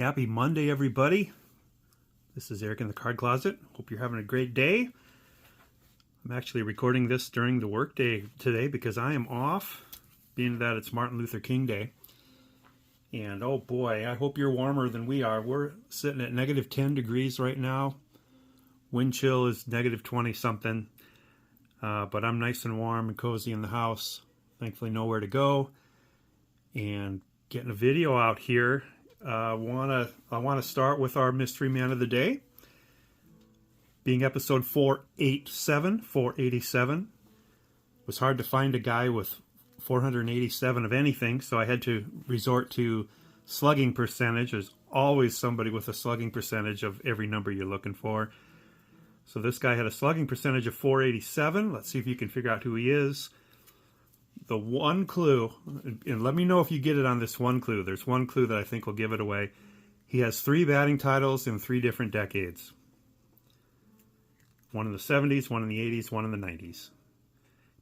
Happy Monday, everybody. This is Eric in the Card Closet. Hope you're having a great day. I'm actually recording this during the work day today because I am off, being that it's Martin Luther King Day. And oh boy, I hope you're warmer than we are. We're sitting at negative 10 degrees right now. Wind chill is negative 20 something. But I'm nice and warm and cozy in the house. Thankfully nowhere to go. And getting a video out here. I want to start with our Mystery Man of the Day, being episode 487. It was hard to find a guy with 487 of anything, so I had to resort to slugging percentage. There's always somebody with a slugging percentage of every number you're looking for. So this guy had a slugging percentage of 487. Let's see if you can figure out who he is. The one clue, and let me know if you get it on this one clue. There's one clue that I think will give it away. He has 3 batting titles in 3 different decades. One in the 70s, one in the 80s, one in the 90s.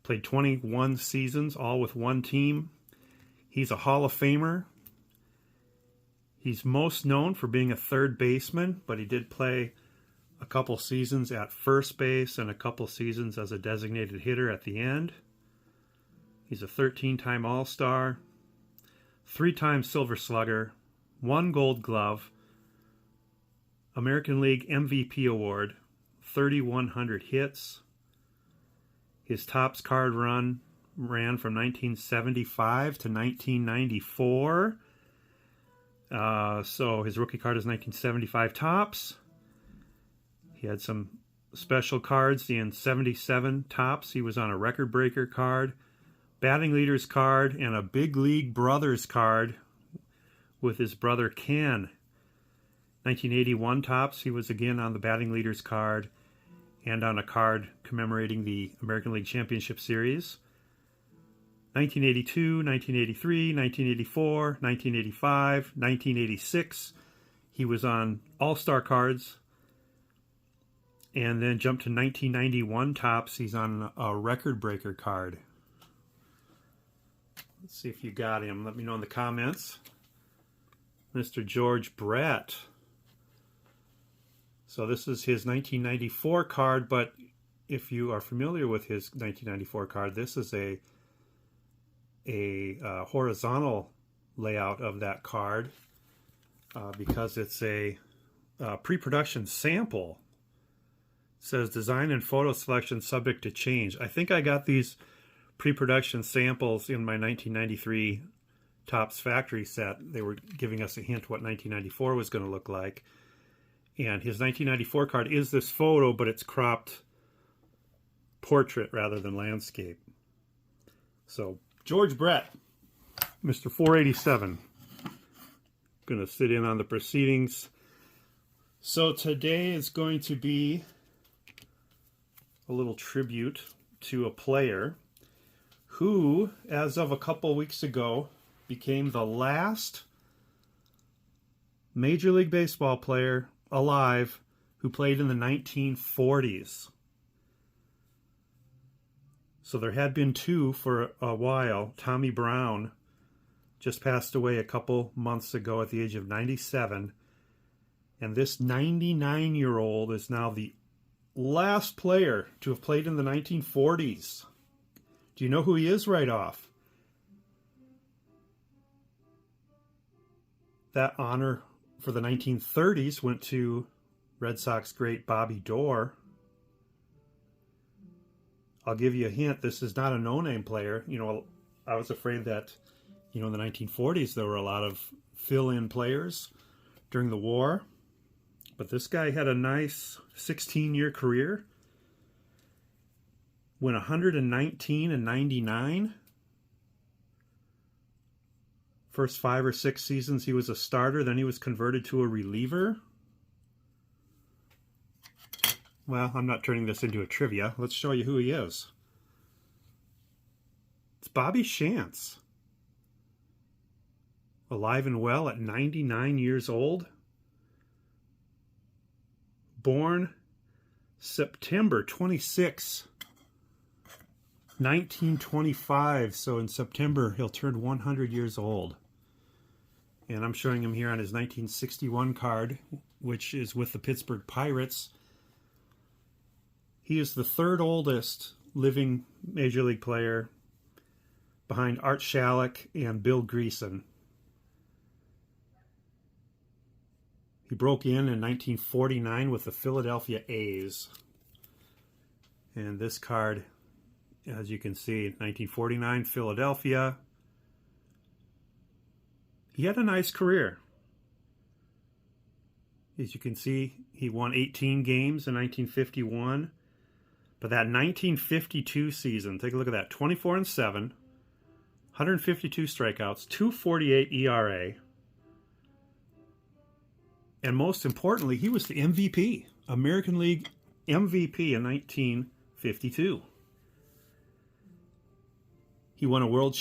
Played 21 seasons, all with one team. He's a Hall of Famer. He's most known for being a third baseman, but he did play a couple seasons at first base and a couple seasons as a designated hitter at the end. He's a 13-time All-Star, 3-time Silver Slugger, 1 Gold Glove, American League MVP Award, 3,100 hits. His Topps card run ran from 1975 to 1994. So his rookie card is 1975 Topps. He had some special cards in 77 Topps. He was on a record breaker card, batting leaders card, and a big league brothers card with his brother Ken. 1981 Topps, he was again on the batting leaders card and on a card commemorating the American League Championship Series. 1982, 1983, 1984, 1985, 1986, he was on All-Star cards. And then jumped to 1991 Topps, he's on a record breaker card. Let's see if you got him. Let me know in the comments. Mr. George Brett. So this is his 1994 card, but if you are familiar with his 1994 card, this is a horizontal layout of that card because it's a pre-production sample. It says design and photo selection subject to change. I think I got these pre-production samples in my 1993 Topps factory set. They were giving us a hint what 1994 was going to look like. And his 1994 card is this photo, but it's cropped portrait rather than landscape. So, George Brett, Mr. 487. Going to sit in on the proceedings. So today is going to be a little tribute to a player who, as of a couple weeks ago, became the last Major League Baseball player alive who played in the 1940s. So there had been 2 for a while. Tommy Brown just passed away a couple months ago at the age of 97. And this 99-year-old is now the last player to have played in the 1940s. Do you know who he is right off? That honor for the 1930s went to Red Sox great Bobby Doerr. I'll give you a hint. This is not a no-name player. You know, I was afraid that, you know, in the 1940s there were a lot of fill-in players during the war. But this guy had a nice 16-year career. Went 119 and 99. First 5 or 6 seasons he was a starter, then he was converted to a reliever. Well, I'm not turning this into a trivia. Let's show you who he is. It's Bobby Shantz. Alive and well at 99 years old. Born September 26, 1925. So in September, he'll turn 100 years old. And I'm showing him here on his 1961 card, which is with the Pittsburgh Pirates. He is the third oldest living Major League player behind Art Shalleck and Bill Greason. He broke in 1949 with the Philadelphia A's. And this card, as you can see, 1949 Philadelphia. He had a nice career. As you can see, he won 18 games in 1951. But that 1952 season, take a look at that, 24-7, 152 strikeouts, 2.48 ERA. And most importantly, he was the MVP, American League MVP in 1952. He won a World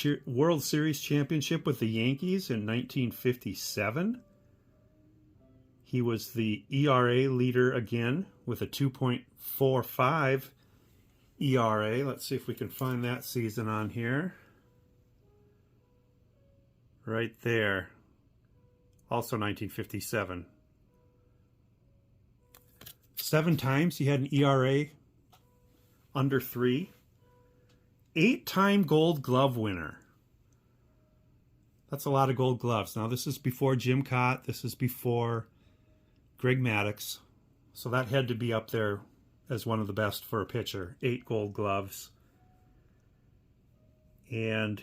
Series championship with the Yankees in 1957. He was the ERA leader again with a 2.45 ERA. Let's see if we can find that season on here. Right there. Also 1957. 7 times he had an ERA under 3. 8-time Gold Glove winner. That's a lot of Gold Gloves. Now this is before Jim Cott. This is before Greg Maddux. So that had to be up there as one of the best for a pitcher. 8 Gold Gloves. And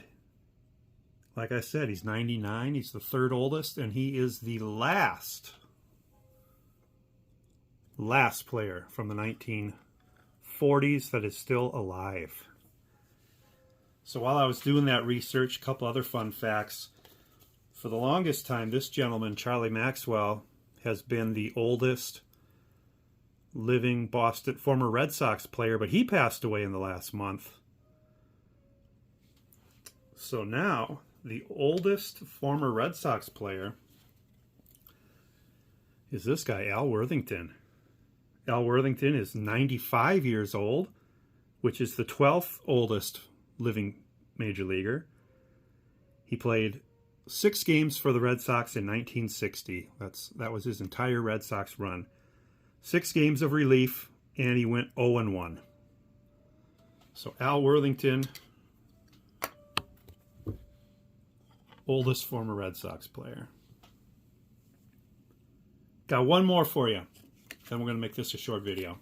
like I said, he's 99. He's the third oldest, and he is the last player from the 1940s that is still alive. So while I was doing that research, a couple other fun facts. For the longest time, this gentleman, Charlie Maxwell, has been the oldest living Boston former Red Sox player, but he passed away in the last month. So now, the oldest former Red Sox player is this guy, Al Worthington. Al Worthington is 95 years old, which is the 12th oldest living major leaguer. He played 6 games for the Red Sox in 1960. That was his entire Red Sox run. 6 games of relief, and he went 0-1. So Al Worthington, oldest former Red Sox player. Got one more for you. Then we're going to make this a short video.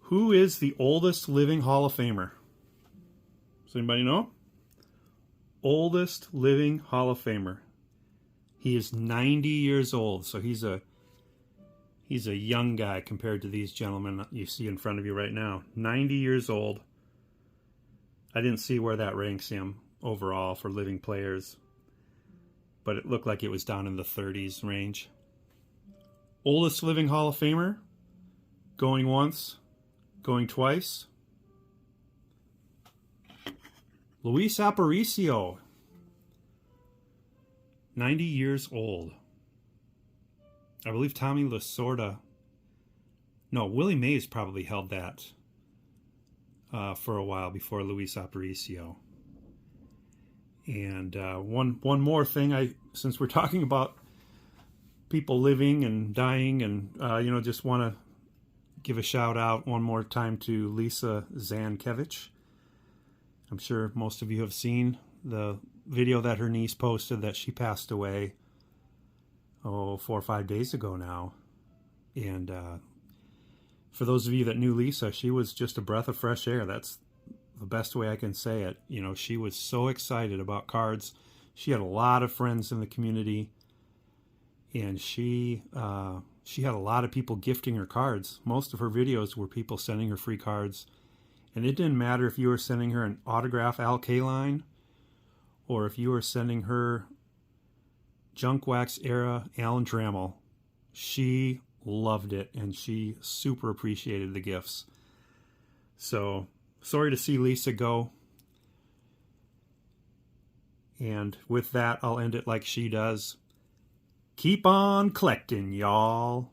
Who is the oldest living Hall of Famer? Does anybody know? Oldest living Hall of Famer. He is 90 years old, so he's a young guy compared to these gentlemen you see in front of you right now. 90 years old. I didn't see where that ranks him overall for living players, but it looked like it was down in the 30s range. Oldest living Hall of Famer, going once, going twice. Luis Aparicio, 90 years old. I believe Tommy Lasorda, no, Willie Mays probably held that for a while before Luis Aparicio. And one more thing, since we're talking about people living and dying, and just want to give a shout out one more time to Lisa Zankevich. I'm sure most of you have seen the video that her niece posted that she passed away 4 or 5 days ago now. And for those of you that knew Lisa, she was just a breath of fresh air. That's the best way I can say it. She was so excited about cards. She had a lot of friends in the community, and she had a lot of people gifting her cards. Most of her videos were people sending her free cards. And it didn't matter if you were sending her an autograph Al Kaline or if you were sending her junk wax era Alan Trammell. She loved it, and she super appreciated the gifts. So, sorry to see Lisa go. And with that, I'll end it like she does. Keep on collecting, y'all.